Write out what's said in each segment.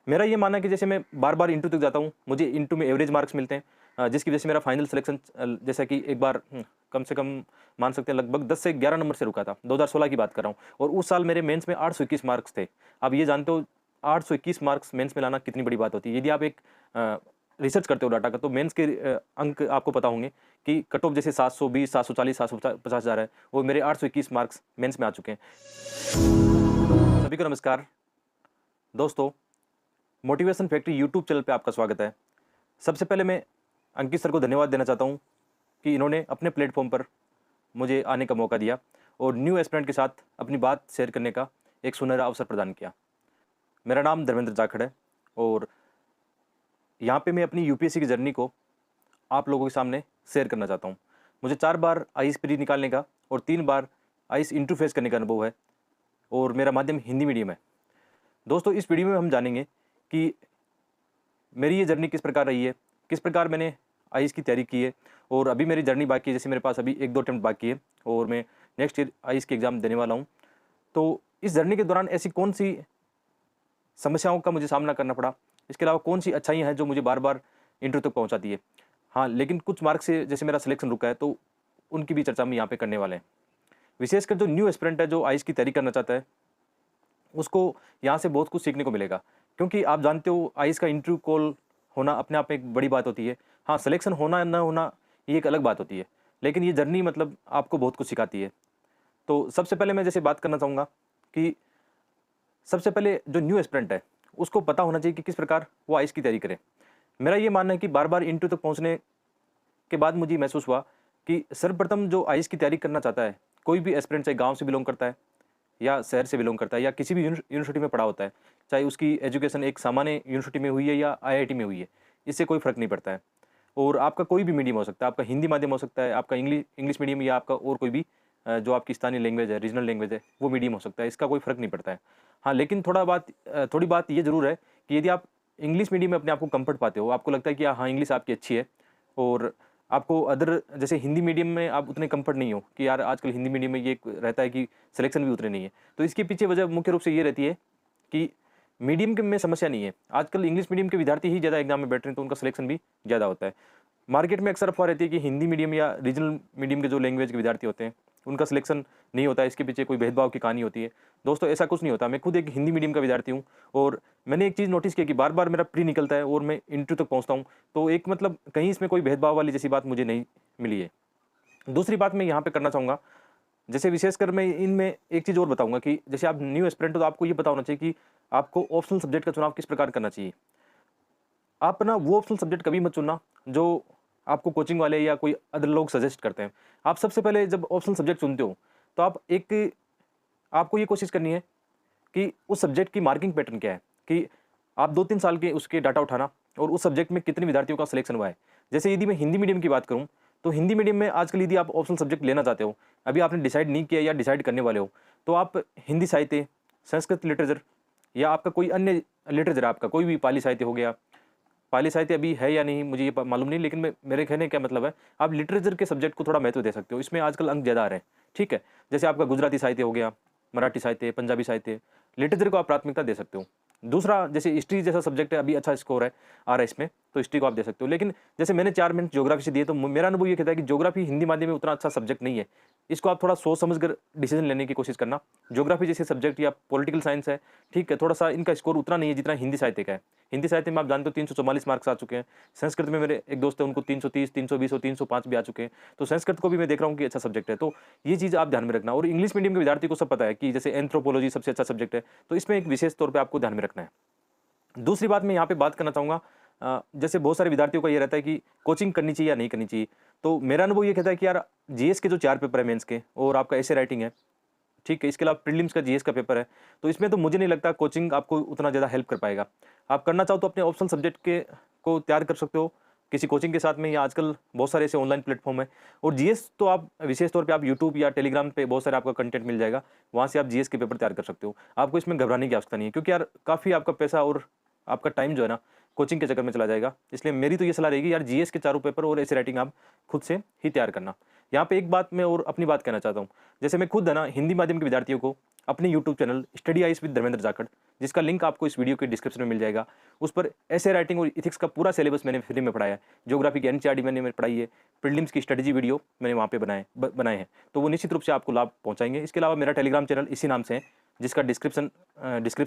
मेरा ये मानना है कि जैसे मैं बार-बार इंटरव्यू तक जाता हूँ, मुझे इंटरव्यू में एवरेज मार्क्स मिलते हैं, जिसकी वजह से मेरा फाइनल सिलेक्शन जैसा कि एक बार कम से कम मान सकते हैं लगभग 10 से 11 नंबर से रुका था। 2016 की बात कर रहा हूँ और उस साल मेरे मेंस में 821 मार्क्स थे। आप ये जानते हो 821 मार्क्स मेंस में लाना कितनी बड़ी बात होती है। यदि आप एक रिसर्च करते हो डाटा का तो मेंस के अंक आपको पता होंगे कि कट ऑफ जैसे 720, 740, 750 जा रहा है, वो मेरे 821 मार्क्स मेंस में आ चुके हैं। सभी को नमस्कार दोस्तों, मोटिवेशन फैक्ट्री यूट्यूब चैनल पे आपका स्वागत है। सबसे पहले मैं अंकित सर को धन्यवाद देना चाहता हूँ कि इन्होंने अपने प्लेटफॉर्म पर मुझे आने का मौका दिया और न्यू एस्पिरेंट के साथ अपनी बात शेयर करने का एक सुनहरा अवसर प्रदान किया। मेरा नाम धर्मेंद्र जाखड़ है और यहाँ पे मैं अपनी यूपीएससी की जर्नी को आप लोगों के सामने शेयर करना चाहता हूँ। मुझे 4 बार आईएएस प्री निकालने का और 3 बार आईएएस इंटरव्यू फेस करने का अनुभव है और मेरा माध्यम हिंदी मीडियम है। दोस्तों, इस वीडियो में हम जानेंगे कि मेरी ये जर्नी किस प्रकार रही है, किस प्रकार मैंने आईएएस की तैयारी की है और अभी मेरी जर्नी बाकी है। जैसे मेरे पास अभी 1-2 अटेम्प्ट बाकी है और मैं नेक्स्ट ईयर आईएएस की एग्ज़ाम देने वाला हूँ। तो इस जर्नी के दौरान ऐसी कौन सी समस्याओं का मुझे सामना करना पड़ा, इसके अलावा कौन सी अच्छाइयाँ हैं जो मुझे बार-बार इंटरव्यू तक पहुँचाती है। हाँ, लेकिन कुछ मार्क्स से जैसे मेरा सिलेक्शन रुका है तो उनकी भी चर्चा हम यहाँ पे करने वाले हैं। विशेषकर जो न्यू एस्पिरेंट है, जो आईएएस की तैयारी करना चाहता है, उसको यहाँ से बहुत कुछ सीखने को मिलेगा। क्योंकि आप जानते हो आईएएस का इंटरव्यू कॉल होना अपने आप में एक बड़ी बात होती है। हाँ, सिलेक्शन होना ना होना ये एक अलग बात होती है, लेकिन ये जर्नी मतलब आपको बहुत कुछ सिखाती है। तो सबसे पहले मैं जैसे बात करना चाहूँगा कि सबसे पहले जो न्यू एस्पिरेंट है, उसको पता होना चाहिए कि किस प्रकार वो आईएएस की तैयारी करे। मेरा ये मानना है कि बार-बार इंटरव्यू तक पहुँचने के बाद मुझे महसूस हुआ कि सर्वप्रथम जो आईएएस की तैयारी करना चाहता है, कोई भी एस्पिरेंट चाहे गाँव से बिलॉन्ग करता है या शहर से बिलॉन्ग करता है या किसी भी यूनिवर्सिटी में पढ़ा होता है, चाहे उसकी एजुकेशन एक सामान्य यूनिवर्सिटी में हुई है या आईआईटी में हुई है, इससे कोई फ़र्क नहीं पड़ता है। और आपका कोई भी मीडियम हो सकता है, आपका हिंदी माध्यम हो सकता है, आपका इंग्लिश मीडियम या आपका और कोई भी जो आपकी स्थानीय लैंग्वेज है, रीजनल लैंग्वेज है, वो मीडियम हो सकता है, इसका कोई फ़र्क नहीं पड़ता है। हाँ, लेकिन थोड़ी बात ये ज़रूर है कि यदि आप इंग्लिश मीडियम में अपने आप को कम्फ़र्ट पाते हो, आपको लगता है कि हाँ, इंग्लिश आपकी अच्छी है और आपको अदर जैसे हिंदी मीडियम में आप उतने कम्फ़र्ट नहीं हो कि यार आजकल हिंदी मीडियम में ये रहता है कि सिलेक्शन भी उतने नहीं है। तो इसके पीछे वजह मुख्य रूप से ये रहती है कि मीडियम के में समस्या नहीं है। आजकल इंग्लिश मीडियम के विद्यार्थी ही ज़्यादा एग्जाम में बैठ रहे हैं, तो उनका सिलेक्शन भी ज़्यादा होता है। मार्केट में अक्सर अफ़वाह रहती है कि हिंदी मीडियम या रीजनल मीडियम के जो लैंग्वेज के विद्यार्थी होते हैं, उनका सिलेक्शन नहीं होता है, इसके पीछे कोई भेदभाव की कहानी होती है। दोस्तों, ऐसा कुछ नहीं होता। मैं खुद एक हिंदी मीडियम का विद्यार्थी हूँ और मैंने एक चीज़ नोटिस की कि बार-बार मेरा प्री निकलता है और मैं इंटरव्यू तक पहुँचता हूँ, तो एक मतलब कहीं इसमें कोई भेदभाव वाली जैसी बात मुझे नहीं मिली है। दूसरी बात मैं यहाँ पे करना चाहूँगा, जैसे विशेषकर मैं इनमें एक चीज़ और बताऊँगा कि जैसे आप न्यू एस्पिरेंट हो तो आपको ये पता होना चाहिए कि आपको ऑप्शनल सब्जेक्ट का चुनाव किस प्रकार करना चाहिए। आप ना वो ऑप्शनल सब्जेक्ट कभी मत चुनना जो आपको कोचिंग वाले या कोई अदर लोग सजेस्ट करते हैं। आप सबसे पहले जब ऑप्शनल सब्जेक्ट चुनते हो, तो आपको ये कोशिश करनी है कि उस सब्जेक्ट की मार्किंग पैटर्न क्या है, कि आप 2-3 साल के उसके डाटा उठाना और उस सब्जेक्ट में कितने विद्यार्थियों का सिलेक्शन हुआ है। जैसे यदि मैं हिंदी मीडियम की बात करूँ, तो हिंदी मीडियम में आजकल यदि आप ऑप्शनल सब्जेक्ट लेना चाहते हो, अभी आपने डिसाइड नहीं किया या डिसाइड करने वाले हो, तो आप हिंदी साहित्य, संस्कृत लिटरेचर या आपका कोई अन्य लिटरेचर, आपका कोई भी पाली साहित्य हो गया। पाली साहित्य अभी है या नहीं मुझे ये मालूम नहीं, लेकिन मेरे कहने का मतलब है, आप लिटरेचर के सब्जेक्ट को थोड़ा महत्व दे सकते हो। इसमें आजकल अंक ज़्यादा आ रहे हैं, ठीक है। जैसे आपका गुजराती साहित्य हो गया, मराठी साहित्य, पंजाबी साहित्य, लिटरेचर को आप प्राथमिकता दे सकते हो। दूसरा, जैसे हिस्ट्री जैसा सब्जेक्ट है, अभी अच्छा स्कोर है आ रहा है इसमें, तो हिस्ट्री को आप दे सकते हो। लेकिन जैसे मैंने 4 मिनट ज्योग्राफी से दिए, तो मेरा अनुभव ये कहता है कि ज्योग्राफी हिंदी माध्यम में उतना अच्छा सब्जेक्ट नहीं है। इसको आप थोड़ा सोच समझ कर डिसीजन लेने की कोशिश करना। ज्योग्राफी जैसे सब्जेक्ट या पॉलिटिकल साइंस है, ठीक है, थोड़ा-सा इनका स्कोर उतना नहीं है जितना हिंदी साहित्य का है। हिंदी साहित्य में आप जानते हो 344 मार्क्स आ चुके हैं। संस्कृत में मेरे एक दोस्त है, उनको 330, 320 और 305 भी आ चुके हैं। तो संस्कृत को भी मैं देख रहा हूँ कि अच्छा सब्जेक्ट है। तो ये चीज़ आप ध्यान में रखना। और इंग्लिश मीडियम के विद्यार्थी को सब पता है कि जैसे एंथ्रोपोलॉजी सबसे अच्छा सब्जेक्ट है, तो इसमें एक विशेष तौर पे आपको ध्यान में रखना है। दूसरी बात मैं यहाँ पे बात करना चाहूँगा, जैसे बहुत सारे विद्यार्थियों का ये रहता है कि कोचिंग करनी चाहिए या नहीं करनी चाहिए। तो मेरा अनुभव ये कहता है कि यार जीएस के जो 4 पेपर है मेंस के और आपका एसे राइटिंग है, ठीक है, इसके अलावा प्रीलिम्स का जीएस का पेपर है, तो इसमें तो मुझे नहीं लगता कोचिंग आपको उतना ज़्यादा हेल्प कर पाएगा। आप करना चाहो तो अपने ऑप्शनल सब्जेक्ट के को तैयार कर सकते हो किसी कोचिंग के साथ में, या आजकल बहुत सारे ऐसे ऑनलाइन प्लेटफॉर्म है। और जीएस तो आप विशेष तौर पे आप यूट्यूब या टेलीग्राम पे बहुत सारे आपका कंटेंट मिल जाएगा, वहाँ से आप जीएस के पेपर तैयार कर सकते हो। आपको इसमें घबराने की आवश्यकता नहीं है, क्योंकि यार काफ़ी आपका पैसा और आपका टाइम जो है ना कोचिंग के चक्कर में चला जाएगा। इसलिए मेरी तो ये सलाह रहेगी यार, जीएस के चारों पेपर और ऐसे राइटिंग आप खुद से ही तैयार करना। यहाँ पे एक बात मैं और अपनी बात कहना चाहता हूँ, जैसे मैं खुद है ना हिंदी माध्यम के विद्यार्थियों को अपने YouTube channel study ice with Dharmendra Jakhar, जिसका लिंक आपको इस वीडियो के डिस्क्रिप्शन में मिल जाएगा। उस पर ऐसे राइटिंग और इथिक्स का पूरा सिलेबस मैंने फ्री में पढ़ाया है। ज्योग्राफी की एनसीईआरटी मैंने पढ़ाई है। प्रीलिम्स की स्ट्रेटजी वीडियो मैंने वहाँ पे बनाए हैं, तो वो निश्चित रूप से आपको लाभ पहुँचाएंगे। इसके अलावा मेरा टेलीग्राम चैनल इसी नाम से है, जिसका डिस्क्रिप्शन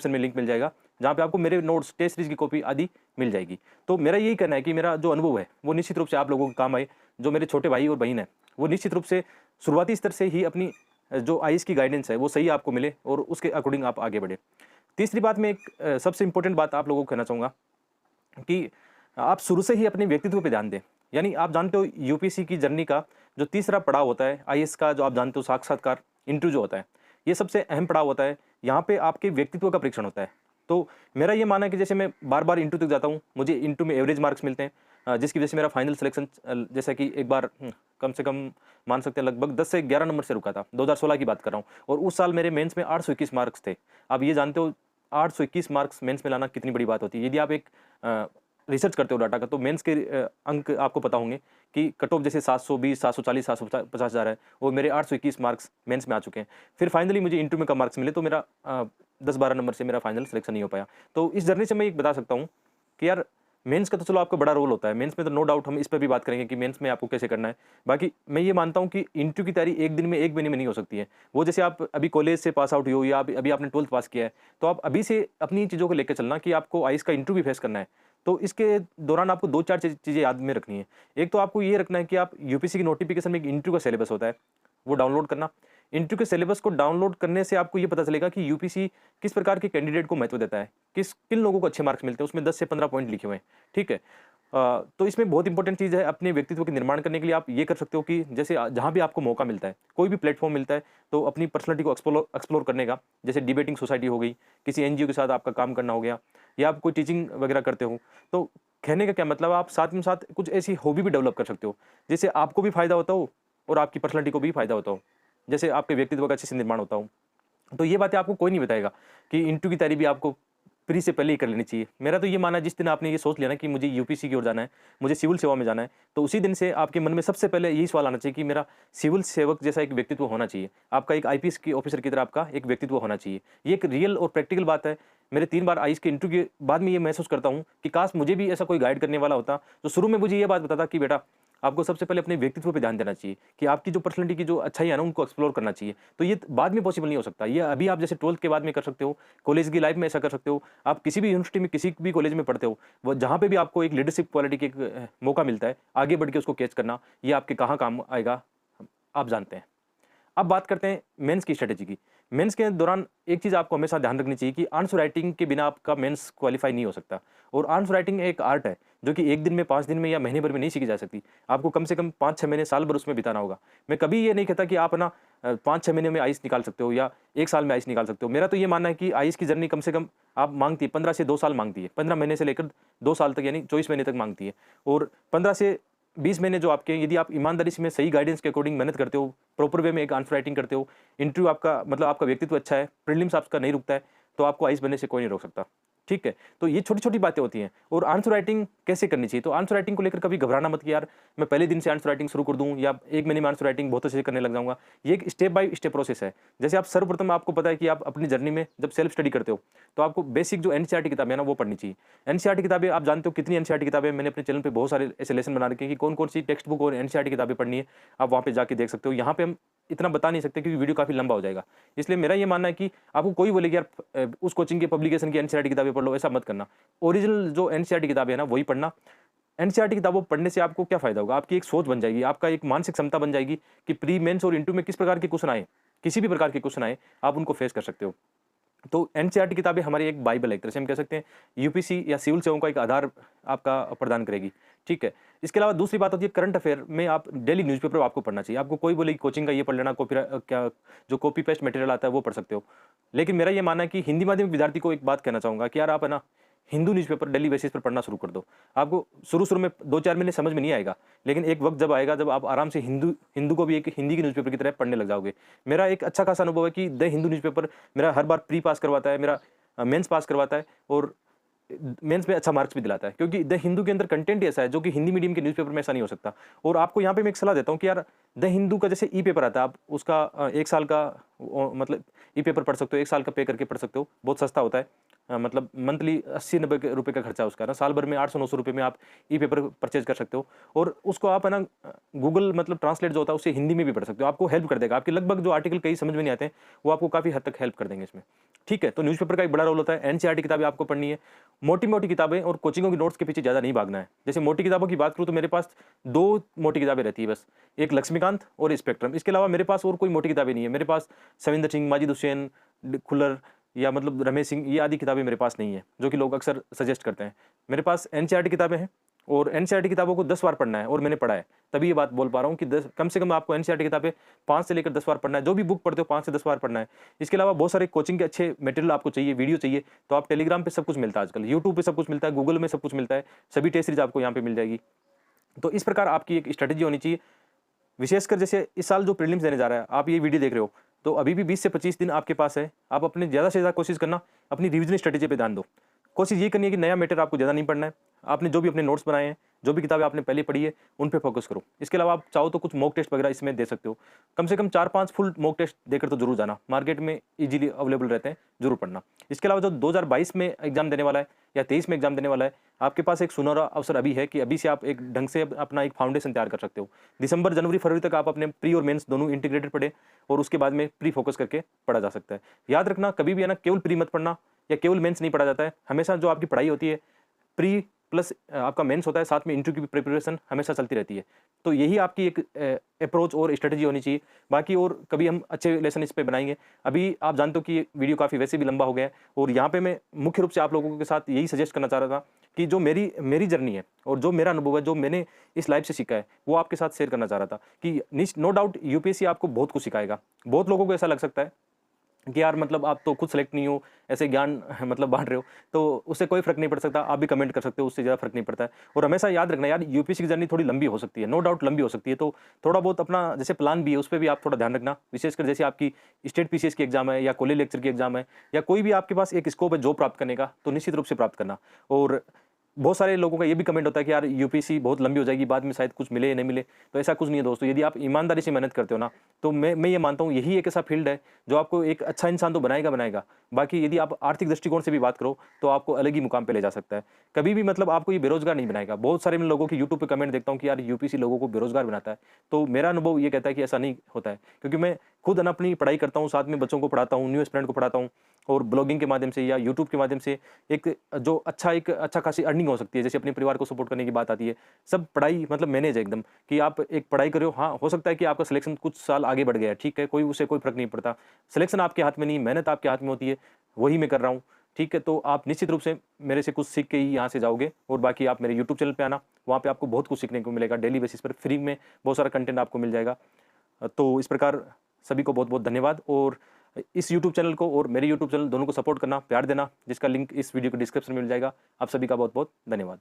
में लिंक मिल जाएगा, जहाँ पे आपको मेरे नोट्स, टेस्ट सीरीज की कॉपी आदि मिल जाएगी। तो मेरा यही कहना है कि मेरा जो अनुभव है वो निश्चित रूप से आप लोगों को काम आए। जो मेरे छोटे भाई और बहन है वो निश्चित रूप से शुरुआती स्तर से ही अपनी जो आईएएस की गाइडेंस है वो सही आपको मिले और उसके अकॉर्डिंग आप आगे बढ़े। तीसरी बात, मैं एक सबसे इंपॉर्टेंट बात आप लोगों को कहना चाहूँगा कि आप शुरू से ही अपने व्यक्तित्व पे ध्यान दें। यानी आप जानते हो यूपीएससी की जर्नी का जो तीसरा पड़ाव होता है आईएएस का, जो आप जानते हो साक्षात्कार इंटरव्यू जो होता है, ये सबसे अहम पड़ाव होता है। यहाँ पे आपके व्यक्तित्व का परीक्षण होता है। तो मेरा ये मानना है कि जैसे मैं बार बार इंटरव्यू तक जाता हूँ, मुझे इंटरव्यू में एवरेज मार्क्स मिलते हैं, जिसकी वजह से मेरा फाइनल सिलेक्शन जैसा कि एक बार कम से कम मान सकते हैं लगभग 10 से 11 नंबर से रुका था। 2016 की बात कर रहा हूँ, और उस साल मेरे मेंस में 821 मार्क्स थे। आप ये जानते हो 821 मार्क्स मेंस में लाना कितनी बड़ी बात होती है। यदि आप एक रिसर्च करते हो डाटा का, तो मेंस के अंक आपको पता होंगे कि कट ऑफ जैसे 720, 740, 750 जा रहा है, और मेरे 821 मार्क्स मेंस में आ चुके हैं। फिर फाइनली मुझे इंटरव्यू में कम मार्क्स मिले, तो मेरा 10-12 नंबर से मेरा फाइनल सिलेक्शन नहीं हो पाया। तो इस जर्नी से मैं एक बता सकता हूँ कि यार मेंस का तो चलो आपका बड़ा रोल होता है, मेंस में तो नो डाउट हम इस पर भी बात करेंगे कि मेंस में आपको कैसे करना है। बाकी मैं ये मानता हूँ कि इंटरव्यू की तैयारी एक दिन में, एक महीने में नहीं हो सकती है। वो जैसे आप अभी कॉलेज से पास आउट हुई हो या अभी आपने 12th पास किया है, तो आप अभी से अपनी चीज़ों को लेकर चलना कि आपको आईएएस का इंटरव्यू भी फेस करना है। तो इसके दौरान आपको 2-4 चीज़ें याद में रखनी है। एक तो आपको ये रखना है कि आप यूपीएससी की नोटिफिकेशन में एक इंटरव्यू का सिलेबस होता है, वो डाउनलोड करना। इंटरव्यू के सिलेबस को डाउनलोड करने से आपको ये पता चलेगा कि यूपीएससी किस प्रकार के कैंडिडेट को महत्व देता है, किन लोगों को अच्छे मार्क्स मिलते हैं, उसमें 10 से 15 पॉइंट लिखे हुए हैं, ठीक है। तो इसमें बहुत इंपॉर्टेंट चीज़ है, अपने व्यक्तित्व के निर्माण करने के लिए आप ये कर सकते हो कि जैसे जहाँ भी आपको मौका मिलता है, कोई भी प्लेटफॉर्म मिलता है, तो अपनी पर्सनैलिटी को एक्सप्लोर करने का, जैसे डिबेटिंग सोसाइटी हो गई, किसी एनजीओ के साथ आपका काम करना हो गया, या आप कोई टीचिंग वगैरह करते हो। तो कहने का क्या मतलब, आप साथ में साथ कुछ ऐसी हॉबी भी डेवलप कर सकते हो जिससे आपको भी फायदा होता हो और आपकी पर्सनैलिटी को भी फायदा होता हो, जैसे आपके व्यक्तित्व का अच्छे से निर्माण होता हो। तो ये बातें आपको कोई नहीं बताएगा कि इंटरव्यू की तैयारी भी आपको प्री से पहले ही कर लेनी चाहिए। मेरा तो ये मानना है, जिस दिन आपने ये सोच लिया ना कि मुझे यूपीएससी की ओर जाना है, मुझे सिविल सेवा में जाना है, तो उसी दिन से आपके मन में सबसे पहले यही सवाल आना चाहिए कि मेरा सिविल सेवक जैसा एक व्यक्तित्व होना चाहिए। आपका एक आईपीएस की ऑफिसर की तरह आपका एक व्यक्तित्व होना चाहिए। ये एक रियल और प्रैक्टिकल बात है। मेरे 3 बार आईएएस के इंटरव्यू के बाद में ये महसूस करता हूँ कि काश मुझे भी ऐसा कोई गाइड करने वाला होता, जो शुरू में मुझे ये बात बताता कि बेटा आपको सबसे पहले अपने व्यक्तित्व पे ध्यान देना चाहिए, कि आपकी जो पर्सनैलिटी की जो अच्छाई है ना, उनको एक्सप्लोर करना चाहिए। तो ये बाद में पॉसिबल नहीं हो सकता। ये अभी आप जैसे 12th के बाद में कर सकते हो, कॉलेज की लाइफ में ऐसा कर सकते हो, आप किसी भी यूनिवर्सिटी में, किसी भी कॉलेज में पढ़ते हो, वो जहाँ पे भी आपको एक लीडरशिप क्वालिटी की एक मौका मिलता है, आगे बढ़ के उसको कैच करना, ये आपके कहाँ काम आएगा आप जानते हैं। अब बात करते हैं मेंस की स्ट्रेटेजी की। मेंस के दौरान एक चीज़ आपको हमेशा ध्यान रखनी चाहिए कि आंसर राइटिंग के बिना आपका मेंस क्वालिफाई नहीं हो सकता। और आंसर राइटिंग एक आर्ट है, जो कि एक दिन में, 5 दिन में या महीने भर में नहीं सीखी जा सकती। आपको कम से कम 5-6 महीने, साल भर उसमें बिताना होगा। मैं कभी ये नहीं कहता कि आप ना 5-6 महीने में आईएएस निकाल सकते हो या 1 साल में आईएएस निकाल सकते हो। मेरा तो ये मानना है कि आईएएस की जर्नी कम से कम आप मांगती है 15 से 2 साल मांगती है। 15 महीने से लेकर 2 साल तक, यानी 24 महीने तक मांगती है। और 15 से 20 महीने जो आपके, यदि आप ईमानदारी से में सही गाइडेंस के अकॉर्डिंग मेहनत करते हो, प्रॉपर वे में एक आंसर राइटिंग करते हो, इंटरव्यू आपका मतलब आपका व्यक्तित्व अच्छा है, प्रीलिम्स आपका नहीं रुकता है, तो आपको आईएएस बनने से कोई नहीं रोक सकता, ठीक है। तो ये छोटी-छोटी बातें होती हैं। और आंसर राइटिंग कैसे करनी चाहिए, तो आंसर राइटिंग को लेकर कभी घबराना मत कि यार मैं पहले दिन से आंसर राइटिंग शुरू कर दूं या 1 महीने में आंसर राइटिंग बहुत अच्छे से करने लग जाऊंगा। ये एक स्टेप बाय स्टेप प्रोसेस है। जैसे आप सर्वप्रथम, आपको पता है कि आप अपनी जर्नी में जब सेल्फ स्टडी करते हो, तो आपको बेसिक जो एनसीईआरटी किताबें हैं ना, वो पढ़नी चाहिए। एनसीईआरटी किताबें आप जानते हो कितनी एनसीईआरटी किताबें, मैंने अपने चैनल पे बहुत सारे ऐसे लेसन बना रखे हैं कि कौन-कौन सी टेक्स्ट बुक और एनसीईआरटी किताबें पढ़नी है, आप वहाँ पे जाके देख सकते हो। यहाँ पे हम इतना बता नहीं सकते क्योंकि वीडियो काफ़ी लंबा हो जाएगा। इसलिए मेरा ये मानना है कि आपको कोई बोले कि यार उस कोचिंग के पब्लिकेशन की एनसीईआरटी किताबें पढ़ लो, ऐसा मत करना। ओरिजिनल जो एनसीईआरटी किताबें हैं ना, वही पढ़ना। एनसीईआरटी किताबों पढ़ने से आपको क्या फ़ायदा होगा, आपकी एक सोच बन जाएगी, आपका एक मानसिक क्षमता बन जाएगी कि प्री, मेंस और इंटरव्यू में किस प्रकार के क्वेश्चन आए, किसी भी प्रकार के क्वेश्चन आए, आप उनको फेस कर सकते हो। तो एनसीईआरटी किताबें हमारी एक बाइबल है, एक तरह से हम कह सकते हैं। यूपीएससी या सिविल सेवाओं का एक आधार आपका प्रदान करेगी, ठीक है। इसके अलावा दूसरी बात होती है करंट अफेयर में आप डेली न्यूज़पेपर आपको पढ़ना चाहिए। आपको कोई बोले कि कोचिंग का ये पढ़ लेना, जो कॉपी पेस्ट मटेरियल आता है वो पढ़ सकते हो। लेकिन मेरा ये मानना है कि हिंदी माध्यम विद्यार्थी को एक बात कहना चाहूँगा कि यार आप है ना, हिंदू न्यूज़पेपर डेली बेसिस पर पढ़ना शुरू कर दो। आपको शुरू-शुरू में 2-4 महीने समझ में नहीं आएगा, लेकिन एक वक़्त जब आएगा जब आप आराम से हिंदू को भी एक हिंदी के न्यूज़पेपर की तरह पढ़ने लग जाओगे। मेरा एक अच्छा खासा अनुभव है कि द हिंदू न्यूज़पेपर मेरा हर बार प्री पास करवाता है, मेरा मेंस पास करवाता है और मेंस में अच्छा मार्क्स भी दिलाता है, क्योंकि द हिंदू के अंदर कंटेंट ही ऐसा है जो कि हिंदी मीडियम के न्यूज़पेपर में ऐसा नहीं हो सकता। और आपको यहाँ पे मैं एक सलाह देता हूँ कि यार द हिंदू का जैसे ई पेपर आता है, आप उसका 1 साल का मतलब ई पेपर पढ़ सकते हो, 1 साल का पे करके पढ़ सकते हो, बहुत सस्ता होता है। मतलब मंथली 80-90 रुपए का खर्चा है उसका ना, साल भर में 800-900 रुपए में आप ई पेपर परचेज कर सकते हो। और उसको आप है ना गूगल मतलब ट्रांसलेट जो होता है उससे हिंदी में भी पढ़ सकते हो, आपको हेल्प कर देगा। आपके लगभग जो आर्टिकल कई समझ में नहीं आते हैं वो आपको काफ़ी हद तक हेल्प कर देंगे इसमें। ठीक है, तो न्यूज़पेपर का एक बड़ा रोल होता है। एनसीईआरटी किताबें आपको पढ़नी है, मोटी-मोटी किताबें, और कोचिंगों की नोट्स के पीछे ज़्यादा नहीं भागना है। जैसे मोटी किताबों की बात करूँ तो मेरे पास 2 मोटी किताबें रहती है बस, एक लक्ष्मीकांत और स्पेक्ट्रम। इसके अलावा मेरे पास और कोई मोटी किताबें नहीं है। मेरे पास सविंदर सिंह, माजिद हुसैन, खुल्लर या मतलब रमेश सिंह, ये आदि किताबें मेरे पास नहीं है, जो कि लोग अक्सर सजेस्ट करते हैं। मेरे पास एनसीईआरटी किताबें हैं, और एनसीईआरटी किताबों को 10 बार पढ़ना है, और मैंने पढ़ा है, तभी ये बात बोल पा रहा हूँ कि 10 कम से कम आपको एनसीईआरटी किताबें 5 से लेकर 10 बार पढ़ना है। जो भी बुक पढ़ते हो 5 से 10 बार पढ़ना है। इसके अलावा बहुत सारे कोचिंग के अच्छे मटेरियल आपको चाहिए, वीडियो चाहिए, तो आप टेलीग्राम पे सब कुछ मिलता है आजकल, यूट्यूब पे सब कुछ मिलता है, गूगल में सब कुछ मिलता है, सभी टेस्ट सीरीज आपको यहाँ पे मिल जाएगी। तो इस प्रकार आपकी एक स्ट्रेटेजी होनी चाहिए। विशेषकर जैसे इस साल जो प्रीलिम्स देने जा रहा है, आप ये वीडियो देख रहे हो, तो अभी भी 20 से 25 दिन आपके पास है। आप अपने ज़्यादा से ज़्यादा कोशिश करना, अपनी रिवीजन स्ट्रेटेजी पे ध्यान दो। कोशिश ये करनी है कि नया मैटर आपको ज़्यादा नहीं पढ़ना है। आपने जो भी अपने नोट्स बनाए हैं, जो भी किताबें आपने पहले पढ़ी है, उन पे फोकस करो। इसके अलावा आप चाहो तो कुछ मॉक टेस्ट वगैरह इसमें दे सकते हो। कम से कम 4-5 फुल मॉक टेस्ट देकर तो जरूर जाना, मार्केट में इजीली अवेलेबल रहते हैं, जरूर पढ़ना। इसके अलावा जो 2022 में एग्जाम देने वाला है या 23 में एग्जाम देने वाला है, आपके पास एक सुनहरा अवसर अभी है कि अभी से आप एक ढंग से अपना एक फाउंडेशन तैयार कर सकते हो। दिसंबर, जनवरी, फरवरी तक आप अपने प्री और मेंस दोनों इंटीग्रेटेड पढ़े, और उसके बाद में प्री फोकस करके पढ़ा जा सकता है। याद रखना, कभी भी है ना केवल प्री मत पढ़ना या केवल मेंस नहीं पढ़ा जाता है। हमेशा जो आपकी पढ़ाई होती है, प्री प्लस आपका मेंस होता है, साथ में इंटरव्यू की प्रिपरेशन हमेशा चलती रहती है। तो यही आपकी एक अप्रोच और स्ट्रेटजी होनी चाहिए। बाकी और कभी हम अच्छे लेसन इस पे बनाएंगे। अभी आप जानते हो कि ये वीडियो काफ़ी वैसे भी लंबा हो गया है, और यहाँ पे मैं मुख्य रूप से आप लोगों के साथ यही सजेस्ट करना चाह रहा था कि जो मेरी जर्नी है और जो मेरा अनुभव है, जो मैंने इस लाइफ से सीखा है, वो आपके साथ शेयर करना चाह रहा था कि नो डाउट यूपीएससी आपको बहुत कुछ सिखाएगा। बहुत लोगों को ऐसा लग सकता है कि यार मतलब आप तो खुद सेलेक्ट नहीं हो, ऐसे ज्ञान मतलब बांट रहे हो, तो उससे कोई फर्क नहीं पड़ सकता। आप भी कमेंट कर सकते हो, उससे ज़्यादा फर्क नहीं पड़ता है। और हमेशा याद रखना यार, यूपीएससी की जर्नी थोड़ी लंबी हो सकती है, नो डाउट लंबी हो सकती है। तो थोड़ा बहुत अपना जैसे प्लान भी है, उस पर भी आप थोड़ा ध्यान रखना। विशेषकर जैसे आपकी स्टेट पीसीएस की एग्जाम है, या कॉलेज लेक्चर की एग्जाम है, या कोई भी आपके पास एक स्कोप है जॉब प्राप्त करने का, तो निश्चित रूप से प्राप्त करना। और बहुत सारे लोगों का ये भी कमेंट होता है कि यार यूपीएससी बहुत लंबी हो जाएगी, बाद में शायद कुछ मिले या नहीं मिले। तो ऐसा कुछ नहीं है दोस्तों। यदि आप ईमानदारी से मेहनत करते हो ना, तो मैं ये मानता हूँ यही एक ऐसा फील्ड है जो आपको एक अच्छा इंसान तो बनाएगा। बाकी यदि आप आर्थिक दृष्टिकोण से भी बात करो तो आपको अलग ही मुकाम पे ले जा सकता है। कभी भी मतलब आपको ये बेरोजगार नहीं बनाएगा। बहुत सारे मैं लोगों की यूट्यूब पे कमेंट देखता हूँ कि यार यूपीएससी लोगों को बेरोजगार बनाता है। तो मेरा अनुभव ये कहता है कि ऐसा नहीं होता है, क्योंकि मैं खुद अपनी पढ़ाई करता हूँ, साथ में बच्चों को पढ़ाता हूँ, न्यू स्टूडेंट को पढ़ाता हूँ, और ब्लॉगिंग के माध्यम से या यूट्यूब के माध्यम से एक अच्छा खासी अर्निंग हो सकती है। जैसे अपने परिवार को सपोर्ट करने की बात आती है, सब पढ़ाई मतलब मैनेज है एकदम, कि आप एक पढ़ाई कर रहे हो। हाँ, हो सकता है कि आपका सिलेक्शन कुछ साल आगे बढ़ गया है, ठीक है, कोई उससे कोई फर्क नहीं पड़ता। सिलेक्शन आपके हाथ में नहीं, मेहनत आपके हाथ में होती है, वही मैं कर रहा हूँ। ठीक है, तो आप निश्चित रूप से मेरे से कुछ सीख के ही यहाँ से जाओगे। और बाकी आप मेरे यूट्यूब चैनल पे आना, वहाँ पे आपको बहुत कुछ सीखने को मिलेगा। डेली बेसिस पर फ्री में बहुत सारा कंटेंट आपको मिल जाएगा। तो इस प्रकार सभी को बहुत बहुत धन्यवाद। और इस यूट्यूब चैनल को और मेरे यूट्यूब चैनल दोनों को सपोर्ट करना, प्यार देना, जिसका लिंक इस वीडियो के डिस्क्रिप्शन में मिल जाएगा। आप सभी का बहुत बहुत धन्यवाद।